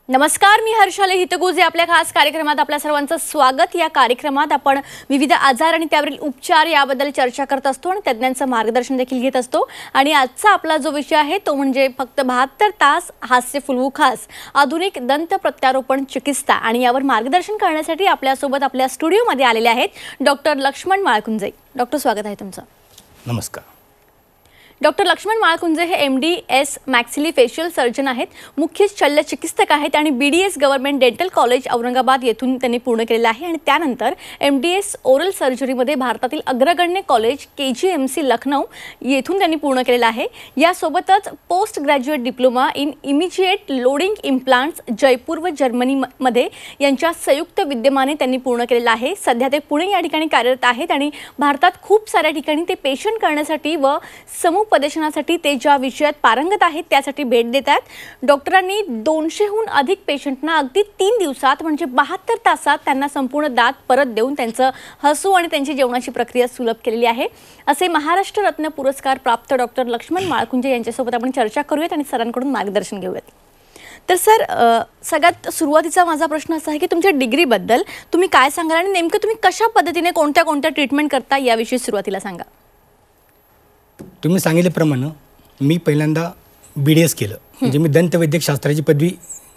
नमस्कार, मी हर्षाली हितगुजे. आपल्या खास कार्यक्रमात आपल्या सर्वांचं स्वागत. या कार्यक्रमात आपण विविध आजार आणि त्यावरील उपचार याबद्दल चर्चा करत असतो आणि तज्ञांचं मार्गदर्शन देखील घेत असतो. आणि आजचा आपला जो विषय आहे तो म्हणजे फक्त 72 तास हास्य फुलवू खास आधुनिक दंत प्रत्यारोपण चिकित्सा. आणि यावर मार्गदर्शन करण्यासाठी आपल्यासोबत आपल्या स्टुडिओमध्ये आलेले आहेत डॉक्टर लक्ष्मण माळकुंजे. डॉक्टर, स्वागत आहे तुमचं. नमस्कार. डॉक्टर लक्ष्मण माळकुंजे हे MD मॅक्सिलोफेशियल सर्जन आहेत, मुख्य शल्य चिकित्सक आहेत आणि BDS government dental college Aurangabad येथून त्यांनी पूर्ण केलेलं आहे. आणि त्यानंतर MDS ओरल सर्जरीमध्ये भारतातील अग्रगण्य कॉलेज KGMC लखनौ येथून त्यांनी पूर्ण केलेलं आहे. यासोबतच post graduate diploma in immediate loading implants Jaipur व जर्मनीमध्ये यांच्या संयुक्त विद्यमाने त्यांनी पूर्ण केलेलं आहे. सध्या ते पुणे या ठिकाणी कार्यरत आहेत आणि भारतात खूप साऱ्या ठिकाणी ते पेशंट करण्यासाठी व समुपदेशनासाठी ते ज्या विषयात पारंगत आहेत त्यासाठी भेट देतात. डॉक्टरांनी 200हून अधिक पेशंटना अगदी 3 दिवसात म्हणजे 72 तासात त्यांना संपूर्ण दात परत देऊन त्यांचं हसू आणि त्यांची जेवणाची प्रक्रिया सुलभ केलेली आहे. असे महाराष्ट्र रत्न पुरस्कार प्राप्त डॉक्टर लक्ष्मण माळकुंजे यांच्यासोबत आपण चर्चा करूयात आणि सरांकडून मार्गदर्शन घेऊयात. तर सर, सगळ्यात सुरुवातीचा माझा प्रश्न असा आहे की तुमच्या डिग्रीबद्दल तुम्ही काय सांगाल आणि नेमकं तुम्ही कशा पद्धतीने कोणत्या ट्रीटमेंट करता याविषयी सुरुवातीला सांगा. तुम्ही सांगितल्याप्रमाणे मी पहिल्यांदा BDS केलं, म्हणजे मी दंतवैद्यकशास्त्राची पदवी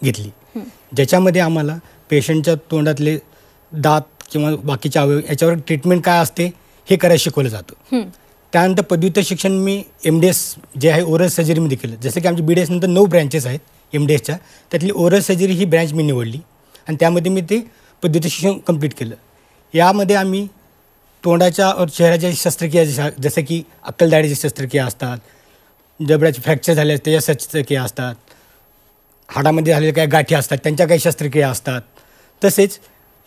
घेतली, ज्याच्यामध्ये आम्हाला पेशंटच्या तोंडातले दात किंवा बाकीचे अवयव याच्यावर ट्रीटमेंट काय असते हे करायला शिकवलं जातं. त्यानंतर पदव्युत्तर शिक्षण मी MDS जे आहे ओरल सर्जरीमध्ये केलं. जसं की आमची BDS नंतर 9 ब्रँचेस आहेत MDSच्या, त्यातली ओरल सर्जरी ही ब्रँच मी निवडली आणि त्यामध्ये मी ते पदव्युत्तर शिक्षण कंप्लीट केलं. यामध्ये आम्ही तोंडाच्या और चेहऱ्याच्या शस्त्रक्रिया जसं की अक्कलदाढीची शस्त्रक्रिया असतात, जबड्याचे फ्रॅक्चर झाले त्याच्या शस्त्रक्रिया असतात, हाडामध्ये झालेल्या काही गाठी असतात त्यांच्या काही शस्त्रक्रिया असतात. तसेच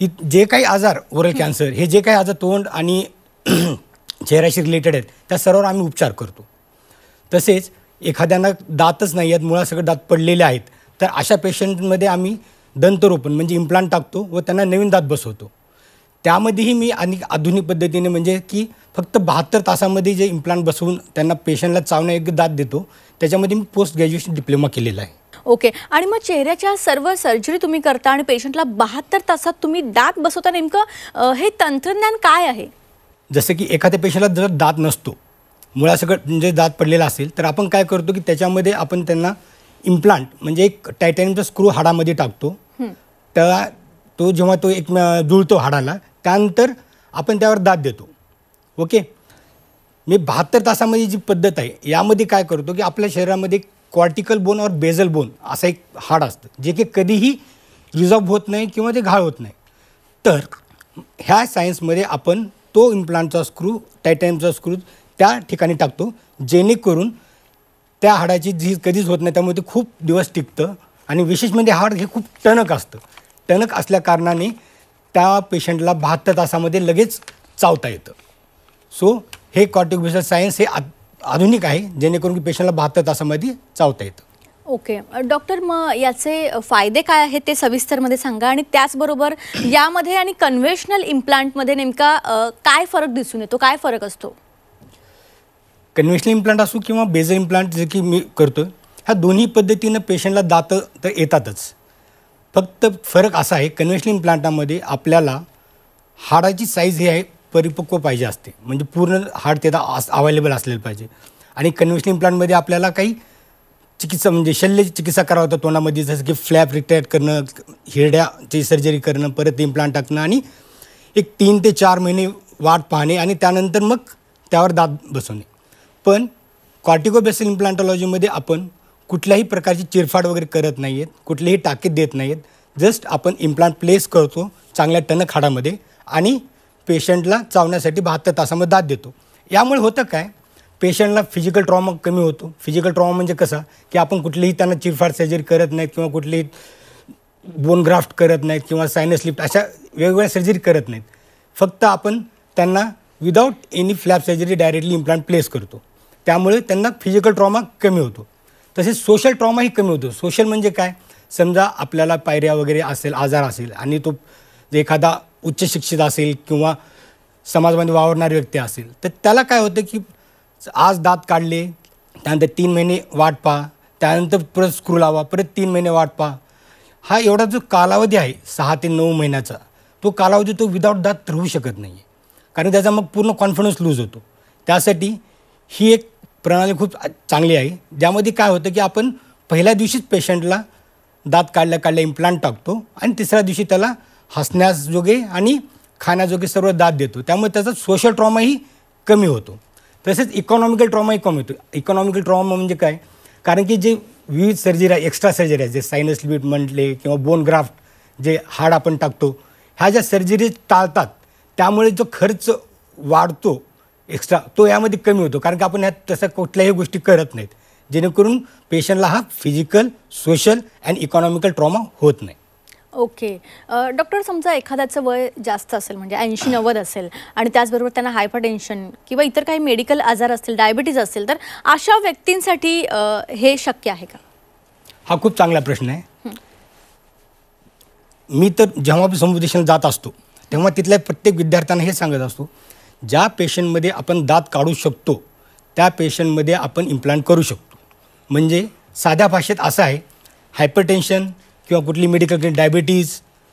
जे काही आजार ओरल कॅन्सर हे जे काही आजार तोंड आणि चेहऱ्याशी रिलेटेड आहेत त्या सर्वांवर आम्ही उपचार करतो. तसेच एखाद्यांना दातच नाही आहेत, मुळासकट दात पडलेले आहेत, तर अशा पेशंटमध्ये आम्ही दंतरोपण म्हणजे इम्प्लांट टाकतो व त्यांना नवीन दात बसवतो. त्यामध्येही मी आधुनिक पद्धतीने म्हणजे की फक्त 72 तासामध्ये जे इम्प्लांट बसवून त्यांना पेशंटला चावण्यायोग्य दात देतो, त्याच्यामध्ये मी पोस्ट ग्रॅज्युएशन डिप्लोमा केलेला आहे. ओके. आणि मग चेहऱ्याच्या सर्व सर्जरी तुम्ही करता आणि पेशंटला 72 तासात तुम्ही दात बसवता, नेमकं हे तंत्रज्ञान काय आहे? जसं की एखाद्या पेशंटला जर दात नसतो, मुळासकट म्हणजे दात पडलेला असेल, तर आपण काय करतो की त्याच्यामध्ये आपण त्यांना इम्प्लांट म्हणजे एक टायटॅनियमचा स्क्रू हाडामध्ये टाकतो. तर तो जेव्हा तो एक जुळतो हाडाला, त्यानंतर आपण त्यावर दात देतो. ओके. मी 72 तासामध्ये जी पद्धत आहे यामध्ये काय करतो की आपल्या शरीरामध्ये कॉर्टिकल बोन और बेझल बोन असं एक हाड असतं जे की कधीही रिझॉल्व होत नाही किंवा ते घाळ होत नाही. तर ह्या सायन्समध्ये आपण तो इम्प्लांटचा स्क्रू टायटॅनियमचा स्क्रू त्या ठिकाणी टाकतो, जेणेकरून त्या हाडाची झीज कधीच होत नाही, त्यामुळे ते खूप दिवस टिकतं. आणि विशेष म्हणजे हाड हे खूप टणक असतं. टणक असल्या कारणाने त्या पेशंटला 72 तासामध्ये लगेच चावता येतं. सो हे कॉर्टिकोवेस्क्युलर सायन्स हे आधुनिक आहे, जेणेकरून की पेशंटला 72 तासामध्ये चावता येतं. ओके. डॉक्टर, मग याचे फायदे काय आहेत ते सविस्तरमध्ये सांगा. आणि त्याचबरोबर यामध्ये आणि कन्व्हेन्शनल इम्प्लांटमध्ये नेमका काय फरक दिसून येतो, काय फरक असतो? कन्व्हेन्शनल इम्प्लांट असो किंवा बेझल इम्प्लांट जे की मी करतो, ह्या दोन्ही पद्धतीनं पेशंटला दात तर येतातच. फक्त फरक असा आहे, कन्व्हेन्शनल इम्प्लांटामध्ये आपल्याला हाडाची साईज ही आहे परिपक्व पाहिजे असते, म्हणजे पूर्ण हाड त्याला अवेलेबल असलेलं पाहिजे. आणि कन्व्हेन्शनल इम्प्लांटमध्ये आपल्याला काही चिकित्सा म्हणजे शल्य चिकित्सा करावं होतं तोंडामध्ये, जसं की फ्लॅप रिट्रॅक्ट करणं, हिरड्याची सर्जरी करणं, परत इम्प्लांट टाकणं आणि एक 3 ते 4 महिने वाट पाहणे आणि त्यानंतर मग त्यावर दात बसवणे. पण कॉर्टिकोवेस्क्युलर इम्प्लांटॉलॉजीमध्ये आपण कुठल्याही प्रकारची चिरफाड वगैरे करत नाही आहेत, कुठलीही टाकीत देत नाही आहेत. जस्ट आपण इम्प्लांट प्लेस करतो चांगल्या टणक हाडामध्ये आणि पेशंटला चावण्यासाठी 72 तासामध्ये दात देतो. यामुळे होतं काय, पेशंटला फिजिकल ट्रॉमा कमी होतो. फिजिकल ट्रॉमा म्हणजे कसा की आपण कुठलीही त्यांना चिरफाड सर्जरी करत नाहीत किंवा कुठलीही बोन ग्राफ्ट करत नाहीत किंवा सायनस लिफ्ट अशा वेगवेगळ्या सर्जरी करत नाहीत. फक्त आपण त्यांना without any flap surgery directly implant place करतो. त्यामुळे त्यांना फिजिकल ट्रॉमा कमी होतो. तसेच सोशल ट्रॉमाही कमी होतो. सोशल म्हणजे काय, समजा आपल्याला पायऱ्या वगैरे असेल, आजार असेल आणि तो एखादा उच्च शिक्षित असेल किंवा समाजामध्ये वावरणारी व्यक्ती असेल, तर त्याला काय होतं की आज दात काढले, त्यानंतर 3 महिने वाट पहा, त्यानंतर परत स्क्रू लावा, परत 3 महिने वाट पहा. हा एवढा जो कालावधी आहे 6 ते 9 महिन्याचा, तो कालावधी तो विदाऊट दात राहू शकत नाही आहे, कारण त्याचा मग पूर्ण कॉन्फिडन्स लूज होतो. त्यासाठी ही एक प्रणाली खूप चांगली आहे, ज्यामध्ये काय होतं की आपण पहिल्या दिवशीच पेशंटला दात काढल्या इम्प्लांट टाकतो आणि तिसऱ्या दिवशी त्याला हसण्याजोगे आणि खाण्याजोगे सर्व दात देतो. त्यामुळे त्याचा सोशल ट्रॉमाही कमी होतो. तसेच इकॉनॉमिकल ट्रॉमाही कमी होतो. इकॉनॉमिकल ट्रॉमा म्हणजे काय, कारण की जे विविध सर्जरी आहे, एक्स्ट्रा सर्जरी आहे, जे सायनस लिफ्ट म्हटले किंवा बोन ग्राफ्ट, जे हाड आपण टाकतो, ह्या ज्या सर्जरी टाळतात, त्यामुळे जो खर्च वाढतो एक्स्ट्रा, तो यामध्ये कमी होतो, कारण की आपण ह्यात तसं कुठल्याही गोष्टी करत नाहीत, जेणेकरून पेशंटला हा physical, social and economical trauma होत नाही. ओके. डॉक्टर, समजा एखाद्याचं वय जास्त असेल, म्हणजे 80-90 असेल, आणि त्याचबरोबर त्यांना हायपरटेन्शन किंवा इतर काही मेडिकल आजार असतील, डायबिटीज असेल, तर अशा व्यक्तींसाठी हे शक्य आहे का? हा खूप चांगला प्रश्न आहे. मी तर जेव्हा समुपदेशनाला जात असतो तेव्हा तिथल्या प्रत्येक विद्यार्थ्यांना हे सांगत असतो, ज्या पेशंटमध्ये आपण दात काढू शकतो त्या पेशंटमध्ये आपण इम्प्लांट करू शकतो. म्हणजे साध्या भाषेत असं आहे, हायपरटेन्शन किंवा कुठली मेडिकल डायबिटीज,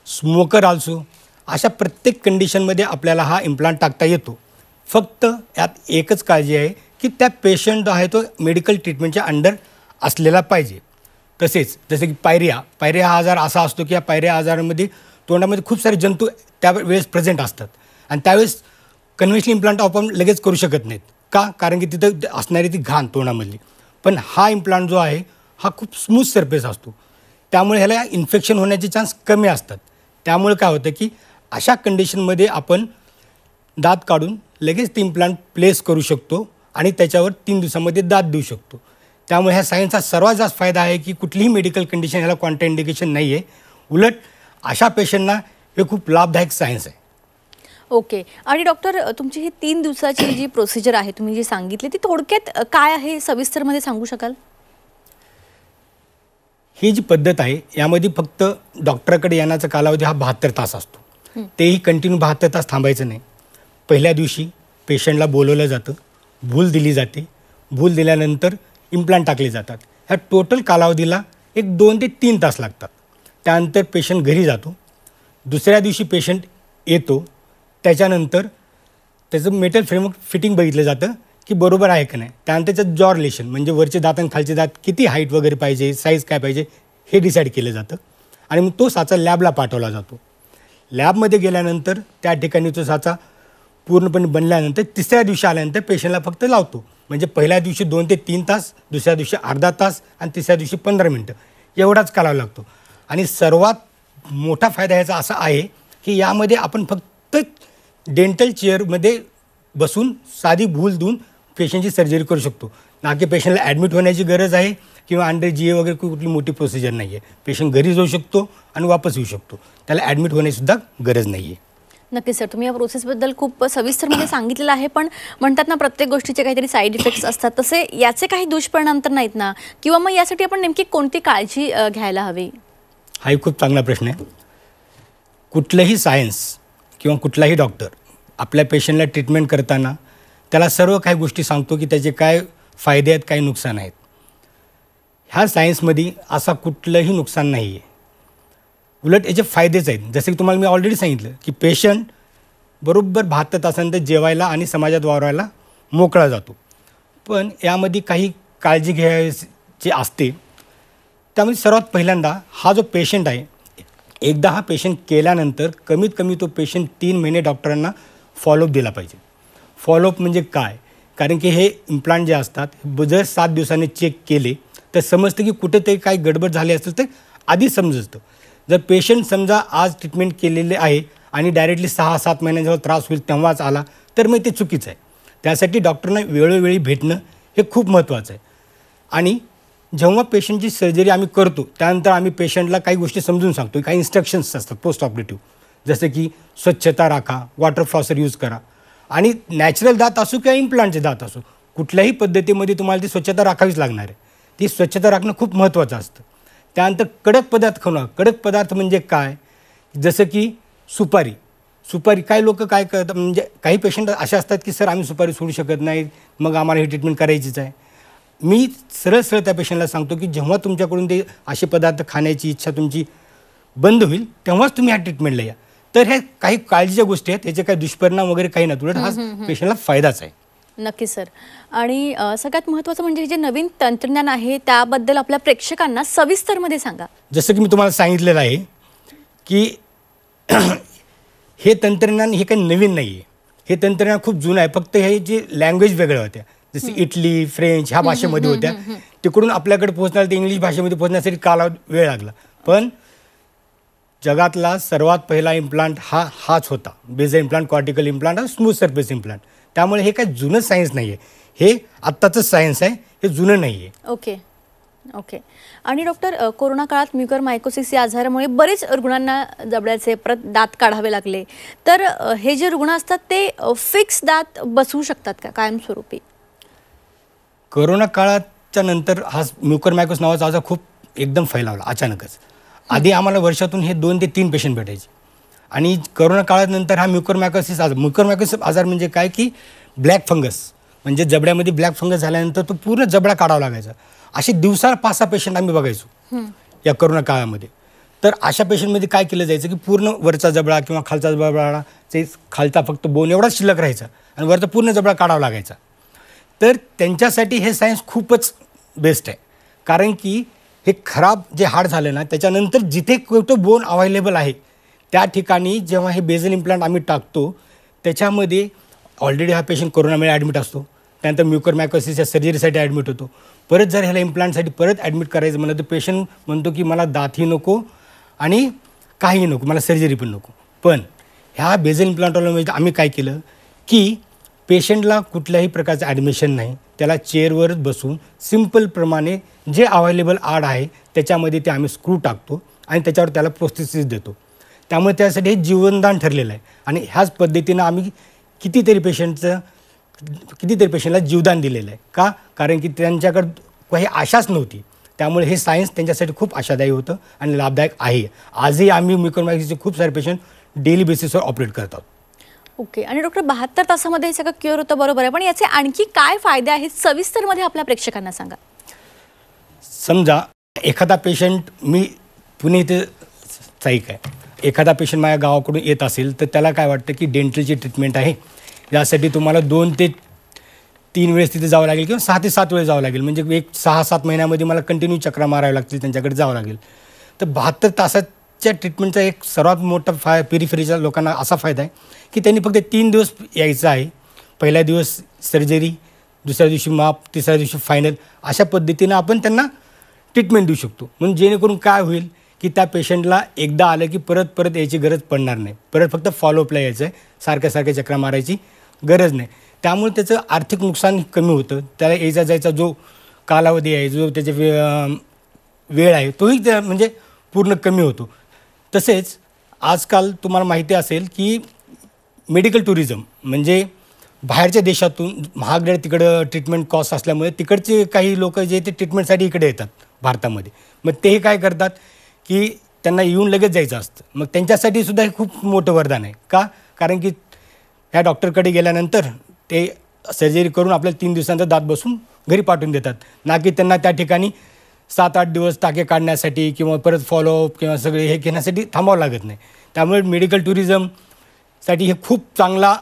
स्मोकर आल्सो, अशा प्रत्येक कंडिशनमध्ये आपल्याला हा इम्प्लांट टाकता येतो. फक्त यात एकच काळजी आहे की त्या पेशंट आहे तो मेडिकल ट्रीटमेंटच्या अंडर असलेला पाहिजे. तसेच जसे की पायरिया हा आजार असा असतो की या पायरिया आजारामध्ये तोंडामध्ये खूप सारे जंतू त्यावेळेस प्रेझेंट असतात आणि त्यावेळेस कन्व्हेन्शनल इम्प्लांट आपण लगेच करू शकत नाहीत. का? कारण की तिथं असणारी ती घाण तोंडामधली. पण हा इम्प्लांट जो आहे हा खूप स्मूथ सरफेस असतो, त्यामुळे ह्याला इन्फेक्शन होण्याचे चान्स कमी असतात. त्यामुळे काय होतं की अशा कंडिशनमध्ये आपण दात काढून लगेच ते इम्प्लांट प्लेस करू शकतो आणि त्याच्यावर 3 दिवसामध्ये दात देऊ शकतो. त्यामुळे ह्या सायन्सचा सर्वात जास्त फायदा आहे की कुठलीही मेडिकल कंडिशन ह्याला कॉन्ट्राइंडिकेशन नाही आहे. उलट अशा पेशंटना हे खूप लाभदायक सायन्स आहे. ओके. आणि डॉक्टर, तुमची ही 3 दिवसाची जी प्रोसिजर आहे, तुम्ही जी सांगितली, ती थोडक्यात काय आहे, सविस्तरमध्ये सांगू शकाल? ही जी पद्धत आहे यामध्ये फक्त डॉक्टरकडे येण्याचा कालावधी हा 72 तास असतो. तेही कंटिन्यू 72 तास थांबायचं नाही. पहिल्या दिवशी पेशंटला बोलवलं जातं, भूल दिली जाते, भूल दिल्यानंतर इम्प्लांट टाकले जातात. ह्या टोटल कालावधीला 2 ते 3 तास लागतात. त्यानंतर पेशंट घरी जातो. दुसऱ्या दिवशी पेशंट येतो, त्याच्यानंतर त्याचं मेटल फ्रेमवर्क फिटिंग बघितलं जातं की बरोबर आहे का नाही. त्यानंतर त्याचं जॉ रिलेशन, म्हणजे वरचे दात आणि खालचे दात किती हाईट वगैरे पाहिजे, साईज काय पाहिजे, हे डिसाईड केलं जातं आणि मग तो साचा लॅबला पाठवला जातो. लॅबमध्ये गेल्यानंतर त्या ठिकाणी तो साचा पूर्णपणे बनल्यानंतर तिसऱ्या दिवशी आल्यानंतर पेशंटला फक्त लावतो. म्हणजे पहिल्या दिवशी 2 ते 3 तास, दुसऱ्या दिवशी अर्धा तास आणि तिसऱ्या दिवशी 15 मिनटं एवढाच कालावधी लागतो. आणि सर्वात मोठा फायदा ह्याचा असा आहे की यामध्ये आपण फक्त डेंटल चेअरमध्ये बसून साधी भूल देऊन पेशंटची सर्जरी करू शकतो. ना की पेशंटला ॲडमिट होण्याची गरज आहे किंवा अंडर GA वगैरे कुठली मोठी प्रोसिजर नाही आहे. पेशंट घरी जाऊ शकतो आणि वापस येऊ शकतो. त्याला ॲडमिट होण्याचीसुद्धा गरज नाही आहे. नक्कीच सर, तुम्ही या प्रोसेसबद्दल खूप सविस्तरमध्ये सांगितलेलं आहे. पण म्हणतात ना, प्रत्येक गोष्टीचे काहीतरी साईड इफेक्ट्स असतात, तसे याचे काही दुष्परिणाम तर नाहीत ना? किंवा मग यासाठी आपण नेमकी कोणती काळजी घ्यायला हवी? हाही खूप चांगला प्रश्न आहे. कुठलंही सायन्स किंवा कुठलाही डॉक्टर आपल्या पेशंटला ट्रीटमेंट करताना त्याला सर्व काही गोष्टी सांगतो की त्याचे काय फायदे आहेत, काय नुकसान आहेत. ह्या सायन्समध्ये असा कुठलंही नुकसान नाही आहे. उलट याचे फायदेच आहेत. जसे की तुम्हाला मी ऑलरेडी सांगितलं की पेशंट बरोबर 72 तासानंतर जेवायला आणि समाजात वावरायला मोकळा जातो. पण यामध्ये काही काळजी घ्यायची असते. त्यामध्ये सर्वात पहिल्यांदा हा जो पेशंट आहे, एकदा हा पेशंट केल्यानंतर कमीत कमी तो पेशंट 3 महिने डॉक्टरांना फॉलोअप दिला पाहिजे. फॉलोअप म्हणजे काय? कारण की हे इम्प्लांट जे असतात जर 7 दिवसांनी चेक केले तर समजतं की कुठेतरी काही गडबड झाली असेल तर आधी समजतं. जर पेशंट समजा आज ट्रीटमेंट केलेले आहे आणि डायरेक्टली 6-7 महिन्यांजवळ त्रास होईल तेव्हाच आला तर मग ते चुकीचं आहे. त्यासाठी डॉक्टरना वेळोवेळी भेटणं हे खूप महत्त्वाचं आहे. आणि जेव्हा पेशंटची सर्जरी आम्ही करतो त्यानंतर आम्ही पेशंटला काही गोष्टी समजून सांगतो. काही इन्स्ट्रक्शन्स असतात पोस्ट ऑपरेटिव्ह, जसं की स्वच्छता राखा, वॉटर फ्लॉसर यूज करा. आणि नॅचरल दात असो किंवा इम्प्लांटचे दात असो, कुठल्याही पद्धतीमध्ये तुम्हाला ती स्वच्छता राखावीच लागणार आहे. ती स्वच्छता राखणं खूप महत्त्वाचं असतं. त्यानंतर कडक पदार्थ खाणं. कडक पदार्थ म्हणजे काय? जसं की सुपारी काही लोक काय करतात, म्हणजे काही पेशंट असे असतात की सर आम्ही सुपारी सोडू शकत नाही, मग आम्हाला ही ट्रीटमेंट करायचीच आहे. मी सरळ त्या पेशंटला सांगतो की जेव्हा तुमच्याकडून ते असे पदार्थ खाण्याची इच्छा तुमची बंद होईल तेव्हाच तुम्ही ह्या ट्रीटमेंटला या. तर ह्या काही काळजीच्या गोष्टी आहेत, याचे काही दुष्परिणाम वगैरे काही नाही, उलट हा पेशंटला फायदाच आहे. नक्कीच सर. आणि सगळ्यात महत्त्वाचं म्हणजे हे जे नवीन तंत्रज्ञान आहे त्याबद्दल आपल्या प्रेक्षकांना सविस्तरमध्ये सांगा. जसं की मी तुम्हाला सांगितलेलं आहे की हे तंत्रज्ञान हे काही नवीन नाही आहे, हे तंत्रज्ञान खूप जुनं आहे. फक्त हे जे लँग्वेज वेगळ्या होत्या, जसे इटली, फ्रेंच ह्या भाषेमध्ये होत्या, तिकडून आपल्याकडे पोहोचण्याला ते इंग्लिश भाषेमध्ये पोहोचण्यासाठी वेळ लागला. पण जगातला सर्वात पहिला इम्प्लांट हाच होता, basal implant, cortical implant, smooth surface implant. त्यामुळे हे काही जुनं सायन्स नाही आहे, हे आत्ताचं सायन्स आहे, हे जुनं नाही आहे. Okay okay. आणि डॉक्टर, कोरोना काळात म्युकरमायकोसिस या आजारामुळे बरेच रुग्णांना जबड्याचे परत दात काढावे लागले. तर हे जे रुग्ण असतात ते फिक्स दात बसवू शकतात का कायमस्वरूपी? कोरोना काळाच्या नंतर हा म्युकरमायकोसिस नावाचा आजार खूप एकदम फैलावला अचानकच. आधी आम्हाला वर्षातून हे 2 ते 3 पेशंट भेटायचे, आणि कोरोना काळानंतर हा म्युकरमायकोसिस आजार म्हणजे काय की ब्लॅक फंगस, म्हणजे जबड्यामध्ये ब्लॅक फंगस झाल्यानंतर तो पूर्ण जबडा काढावा लागायचा. असे दिवसाला 5-6 पेशंट आम्ही बघायचो या कोरोना काळामध्ये. तर अशा पेशंटमध्ये काय केलं जायचं की पूर्ण वरचा जबडा किंवा खालचा जबडा, ते खालचा फक्त बोन एवढाच शिल्लक राहायचा आणि वरचा पूर्ण जबडा काढावा लागायचा. तर त्यांच्यासाठी हे सायन्स खूपच बेस्ट आहे, कारण की हे खराब जे हाड झालं ना, त्याच्यानंतर जिथे कुठं बोन अवेलेबल आहे त्या ठिकाणी जेव्हा हे बेझल इम्प्लांट आम्ही टाकतो, त्याच्यामध्ये ऑलरेडी हा पेशंट कोरोनामुळे ॲडमिट असतो, त्यानंतर म्युकरमायकोसिसच्या सर्जरीसाठी ॲडमिट होतो. परत जर ह्याला इम्प्लांटसाठी परत ॲडमिट करायचं म्हणलं तर पेशंट म्हणतो की मला दातही नको आणि काहीही नको, मला सर्जरी पण नको. पण ह्या बेझल इम्प्लांटॉलॉजीमध्ये आम्ही काय केलं की पेशंटला कुठल्याही प्रकारचं ॲडमिशन नाही, त्याला चेअरवरच बसून सिम्पलप्रमाणे जे अवेलेबल आड आहे त्याच्यामध्ये ते आम्ही स्क्रू टाकतो आणि त्याच्यावर त्याला प्रोस्थेसिस देतो. त्यामुळे त्यासाठी हे जीवनदान ठरलेलं आहे. आणि ह्याच पद्धतीनं आम्ही कितीतरी पेशंटला जीवदान दिलेलं आहे. का? कारण की त्यांच्याकडं काही आशाच नव्हती. त्यामुळे हे सायन्स त्यांच्यासाठी खूप आशादायी होतं आणि लाभदायक आहे. आजही आम्ही म्युकरमायकोसिसचे खूप सारे पेशंट डेली बेसिसवर ऑपरेट करतात. ओके. आणि डॉक्टर, 72 तासामध्ये हे सगळं क्युअर होतं, बरोबर आहे, पण याचे आणखी काय फायदे आहेत सविस्तरमध्ये आपल्या प्रेक्षकांना सांगा. समजा एखादा पेशंट, मी पुणे इथे स्थायिक आहे, एखादा पेशंट माझ्या गावाकडून येत असेल तर त्याला काय वाटतं की डेंटलची ट्रीटमेंट आहे, यासाठी तुम्हाला 2 ते 3 वेळेस तिथे जावं लागेल किंवा 6 ते 7 वेळेस जावं लागेल, म्हणजे एक 6-7 महिन्यामध्ये मला कंटिन्यू चक्रा माराव्या लागतील, त्यांच्याकडे जावं लागेल. तर 72 तासाच्या ट्रीटमेंटचा एक सर्वात मोठा पेरिफेरीच्या लोकांना असा फायदा आहे की त्यांनी फक्त 3 दिवस यायचं आहे. पहिल्या दिवस सर्जरी, दुसऱ्या दिवशी माप, तिसऱ्या दिवशी फायनल, अशा पद्धतीनं आपण त्यांना ट्रीटमेंट देऊ शकतो. म्हणून जेणेकरून काय होईल की त्या पेशंटला एकदा आलं की परत यायची गरज पडणार नाही, परत फक्त फॉलोअपला यायचं आहे, सारख्या चक्रा मारायची गरज नाही. त्यामुळे त्याचं आर्थिक नुकसान कमी होतं, त्याला यायचा जायचा जो कालावधी आहे, जो त्याचे वेळ आहे, तोही म्हणजे पूर्ण कमी होतो. तसेच आजकाल तुम्हाला माहिती असेल की मेडिकल टुरिझम, म्हणजे बाहेरच्या देशातून महागड्या तिकडं ट्रीटमेंट कॉस्ट असल्यामुळे तिकडचे काही लोक जे ते ट्रीटमेंटसाठी इकडे येतात भारतामध्ये. मग तेही काय करतात की त्यांना येऊन लगेच जायचं असतं. मग त्यांच्यासाठी सुद्धा हे खूप मोठं वरदान आहे. का? कारण की ह्या डॉक्टरकडे गेल्यानंतर ते सर्जरी करून आपल्याला 3 दिवसांचा दात बसून घरी पाठवून देतात, ना की त्यांना त्या ठिकाणी 7-8 दिवस टाके काढण्यासाठी किंवा परत फॉलोअप किंवा सगळे हे घेण्यासाठी थांबावं लागत नाही. त्यामुळे मेडिकल टुरिझमसाठी हे खूप चांगला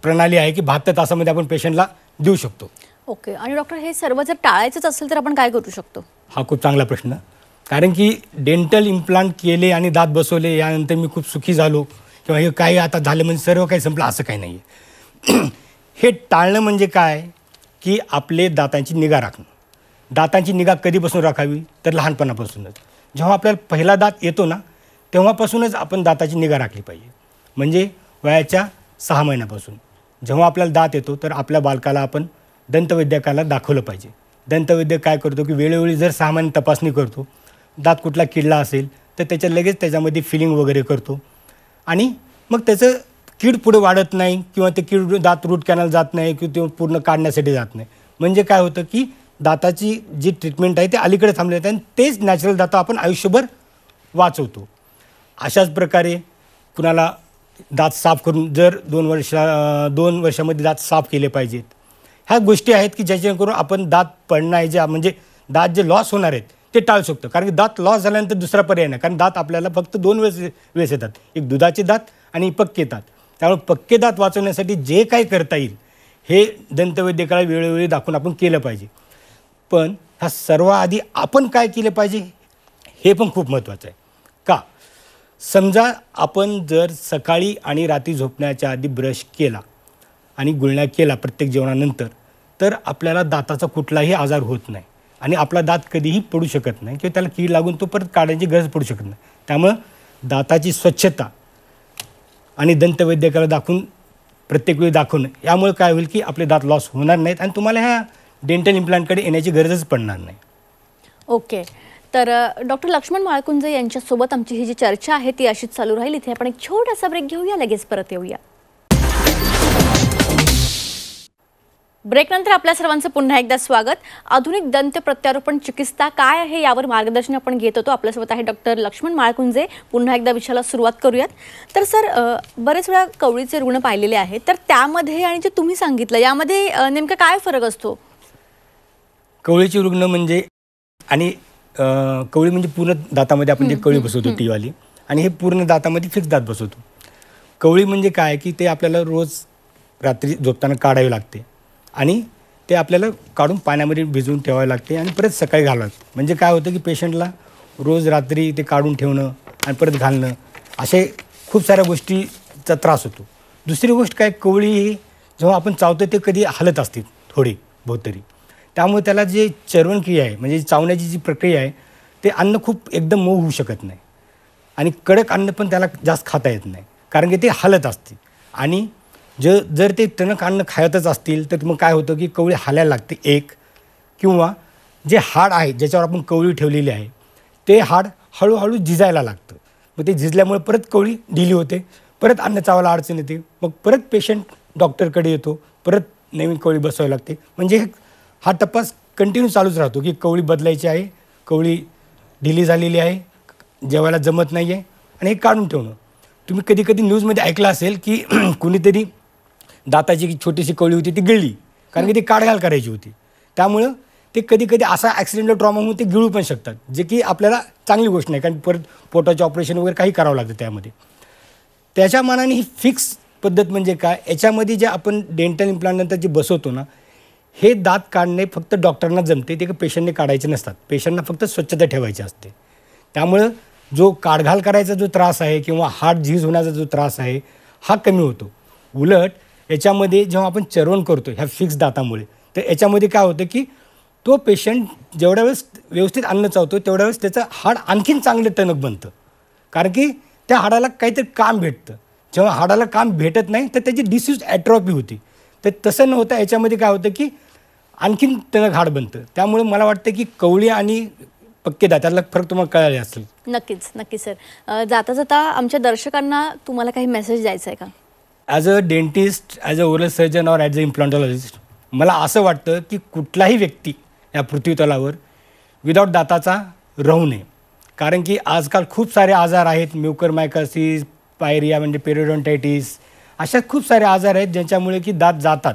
प्रणाली आहे की 72 तासामध्ये आपण पेशंटला देऊ शकतो. ओके. आणि डॉक्टर, हे सर्व जर टाळायचंच असेल तर आपण काय करू शकतो? हा खूप चांगला प्रश्न. कारण की डेंटल इम्प्लांट केले आणि दात बसवले यानंतर मी खूप सुखी झालो किंवा हे काही आता झालं म्हणजे सर्व काही संपलं असं काही नाही आहे. हे टाळणं म्हणजे काय की आपले दातांची निगा राखणं. दातांची निगा कधीपासून राखावी तर लहानपणापासूनच. जेव्हा आपल्याला पहिला दात येतो ना तेव्हापासूनच आपण दाताची निगा राखली पाहिजे. म्हणजे वयाच्या 6 महिन्यापासून जेव्हा आपल्याला दात येतो तर आपल्या बालकाला आपण दंतवैद्यकाला दाखवलं पाहिजे. दंतवैद्य काय करतो की वेळोवेळी जर 6 महिने तपासणी करतो, दात कुठला किडला असेल तर लगेच त्याच्यामध्ये फिलिंग वगैरे करतो आणि मग त्याचं कीड पुढे वाढत नाही किंवा ते कीड दात रूट कॅनल जात नाही किंवा ते पूर्ण काढण्यासाठी जात नाही. म्हणजे काय होतं की दाताची जी ट्रीटमेंट आहे ते अलीकडे थांबले जाते आणि तेच नॅचरल दात आपण आयुष्यभर वाचवतो. अशाच प्रकारे कुणाला दात साफ करून जर 2 वर्षामध्ये दात साफ केले पाहिजेत. ह्या गोष्टी आहेत की ज्याच्याकरून आपण दात पडण्याच्या म्हणजे दात जे लॉस होणार आहेत ते टाळू शकतो. कारण की दात लॉस झाल्यानंतर दुसरा पर्याय नाही, कारण दात आपल्याला फक्त 2 वेळेस येतात, एक दुधाचे दात आणि पक्के दात. त्यामुळे पक्के दात वाचवण्यासाठी जे काही करता येईल हे दंतवैद्यकाला वेळोवेळी दाखवून आपण केलं पाहिजे. पण ह्या सर्वाआधी आपण काय केलं पाहिजे हे पण खूप महत्त्वाचं आहे. का? समजा आपण जर सकाळी आणि रात्री झोपण्याच्या आधी ब्रश केला आणि गुळण्या केला प्रत्येक जेवणानंतर, तर आपल्याला दाताचा कुठलाही आजार होत नाही आणि आपला दात कधीही पडू शकत नाही किंवा त्याला कीड लागून तो परत काढण्याची गरज पडू शकत नाही. त्यामुळं दाताची स्वच्छता आणि दंतवैद्यकाला दाखवून प्रत्येक वेळी दाखवणं, यामुळे काय होईल की आपले दात लॉस होणार नाहीत आणि तुम्हाला ह्या डेंटल इम्प्लांटकडे येण्याची गरजच पडणार नाही. ओके. तर डॉक्टर लक्ष्मण माळकुंजे यांच्यासोबत आमची ही जी चर्चा आहे ती अशीच चालू राहील. इथे आपण एक छोटासा ब्रेक घेऊया, लगेच परत येऊया. ब्रेकनंतर आपल्या सर्वांचं पुन्हा एकदा स्वागत. आधुनिक दंत प्रत्यारोपण चिकित्सा काय आहे यावर मार्गदर्शन आपण घेत होतो. आपल्यासोबत आहे डॉक्टर लक्ष्मण माळकुंजे. पुन्हा एकदा विषयाला सुरुवात करूयात. तर सर, बरेच वेळा कवळीचे रुग्ण पाहिलेले आहेत, तर त्यामध्ये आणि जे तुम्ही सांगितलं यामध्ये नेमका काय फरक असतो? कवळीचे रुग्ण म्हणजे आणि कवळी म्हणजे पूर्ण दातामध्ये आपण जे कवळी बसवतो टीवाली, आणि हे पूर्ण दातामध्ये फिक्स दात बसवतो. कवळी म्हणजे काय की ते आपल्याला रोज रात्री झोपताना काढावे लागते आणि ते आपल्याला काढून पाण्यामध्ये भिजवून ठेवावे लागते आणि परत सकाळी घालावं लागते. म्हणजे काय होतं की पेशंटला रोज रात्री ते काढून ठेवणं आणि परत घालणं असे खूप साऱ्या गोष्टीचा त्रास होतो. दुसरी गोष्ट काय, कवळी ही जेव्हा आपण चावतो ते कधी हलत असते थोडी बहुत तरी, त्यामुळे त्याला जे चर्वणक्रिया आहे म्हणजे चावण्याची जी प्रक्रिया आहे ते अन्न खूप एकदम मऊ होऊ शकत नाही आणि कडक अन्न पण त्याला जास्त खाता येत नाही, कारण की ते हलत असते. आणि जर ते टणक अन्न खायतच असतील तर मग काय होतं की कवळी हालायला लागते एक, किंवा जे हाड आहे ज्याच्यावर आपण कवळी ठेवलेली आहे ते हाड हळूहळू झिजायला लागतं. मग ते झिजल्यामुळे परत कवळी ढिली होते, परत अन्न चावायला अडचण येते, मग परत पेशंट डॉक्टरकडे येतो, परत नवीन कवळी बसवावी लागते. म्हणजे हा टप्पा कंटिन्यू चालूच राहतो की कवळी बदलायची आहे, कवळी ढिली झालेली आहे, जेवायला जमत नाही आहे, आणि हे काढून ठेवणं. तुम्ही कधी कधी न्यूजमध्ये ऐकलं असेल की कुणीतरी दाताची छोटीशी कवळी होती ती गिळली, कारण की ती काढघाल करायची होती. त्यामुळं ते कधी कधी असा ॲक्सिडेंटल ट्रॉमा होऊन ते गिळू पण शकतात, जे की आपल्याला चांगली गोष्ट नाही, कारण परत पोटाचे ऑपरेशन वगैरे काही करावं लागतं त्यामध्ये. त्याच्या मानाने ही फिक्स पद्धत म्हणजे काय, याच्यामध्ये जे आपण डेंटल इम्प्लांटनंतर जे बसवतो ना, हे दात काढणे फक्त डॉक्टरांना जमते, ते पेशंटने काढायचे नसतात. पेशंटना फक्त स्वच्छता ठेवायची असते. त्यामुळं जो काढघाल करायचा जो त्रास आहे किंवा हाड झीज होण्याचा जो त्रास आहे हा कमी होतो. उलट याच्यामध्ये जेव्हा आपण चर्वण करतो ह्या फिक्स दातामुळे, तर याच्यामध्ये काय होतं की तो पेशंट जेवढ्या वेळेस व्यवस्थित अन्न चावतो तेवढ्या वेळेस त्याचं हाड आणखीन चांगलं टणक बनतं, कारण की त्या हाडाला काहीतरी काम भेटतं. जेव्हा हाडाला काम भेटत नाही तर त्याची डिस्यूज ॲट्रॉफी होती. तर तसं न होता याच्यामध्ये काय होतं की आणखीन टणक हाड बनतं. त्यामुळे मला वाटतं की कवळी आणि पक्के दात यातला फरक तुम्हाला कळाला असेल. नक्कीच नक्कीच सर. जाता जाता आमच्या दर्शकांना तुम्हाला काही मेसेज द्यायचा आहे का? As a dentist, as a oral surgeon और ॲज अ इम्प्लांटॉलॉजिस्ट, मला असं वाटतं की कुठलाही व्यक्ती या पृथ्वीतलावर विदाऊट दाताचा राहू नये. कारण की आजकाल खूप सारे आजार आहेत, म्युकरमायकोसिस, पायरिया म्हणजे पेरिओडोंटायटिस, अशा खूप सारे आजार आहेत ज्यांच्यामुळे की दात जातात.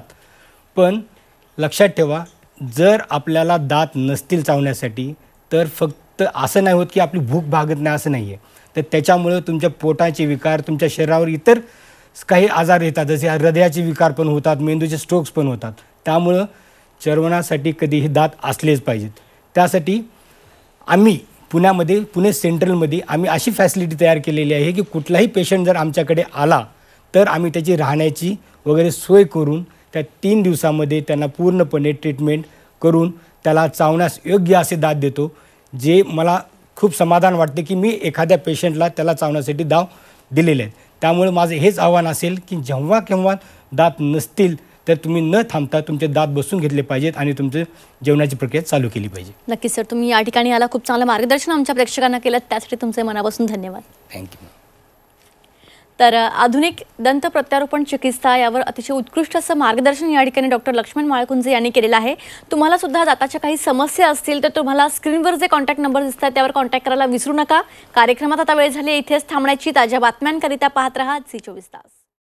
पण लक्षात ठेवा, जर आपल्याला दात नसतील चावण्यासाठी तर फक्त असं नाही होत की आपली भूक भागत नाही, असं नाही आहे. तर त्याच्यामुळं तुमच्या पोटाचे विकार, तुमच्या शरीरावर इतर काही आजार येतात, जसे हृदयाचे विकार पण होतात, मेंदूचे स्ट्रोक्स पण होतात. त्यामुळं चर्वणासाठी कधीही दात असलेच पाहिजेत. त्यासाठी आम्ही पुण्यामध्ये, पुणे सेंट्रलमध्ये आम्ही अशी फॅसिलिटी तयार केलेली आहे की कुठलाही पेशंट जर आमच्याकडे आला तर आम्ही त्याची राहण्याची वगैरे सोय करून त्या 3 दिवसामध्ये त्यांना पूर्णपणे ट्रीटमेंट करून त्याला चावण्यास योग्य असे दात देतो, जे मला खूप समाधान वाटते की मी एखाद्या पेशंटला त्याला चावण्यासाठी दाव दिलेले आहेत. त्यामुळे माझं हेच आव्हान असेल की जेव्हा केव्हा दात नसतील तर तुम्ही न थांबता तुमचे दात बसून घेतले पाहिजेत आणि तुमचं जेवणाची प्रक्रिया चालू केली पाहिजे. नक्कीच सर, तुम्ही या ठिकाणी आला, खूप चांगलं मार्गदर्शन आमच्या प्रेक्षकांना केलं, त्यासाठी तुमचे मनापासून धन्यवाद. थँक्यू. तर आधुनिक दंत प्रत्यारोपण चिकित्सा यावर अतिशय उत्कृष्ट असं मार्गदर्शन या ठिकाणी डॉक्टर लक्ष्मण माळकुंजे यांनी केलेलं आहे. तुम्हाला सुद्धा दाताच्या काही समस्या असतील तर तुम्हाला स्क्रीनवर जे कॉन्टॅक्ट नंबर दिसतात त्यावर कॉन्टॅक्ट करायला विसरू नका. कार्यक्रमात आता वेळ झाली इथेच थांबण्याची. ताज्या बातम्यांकरिता पाहत रहा झी 24 तास.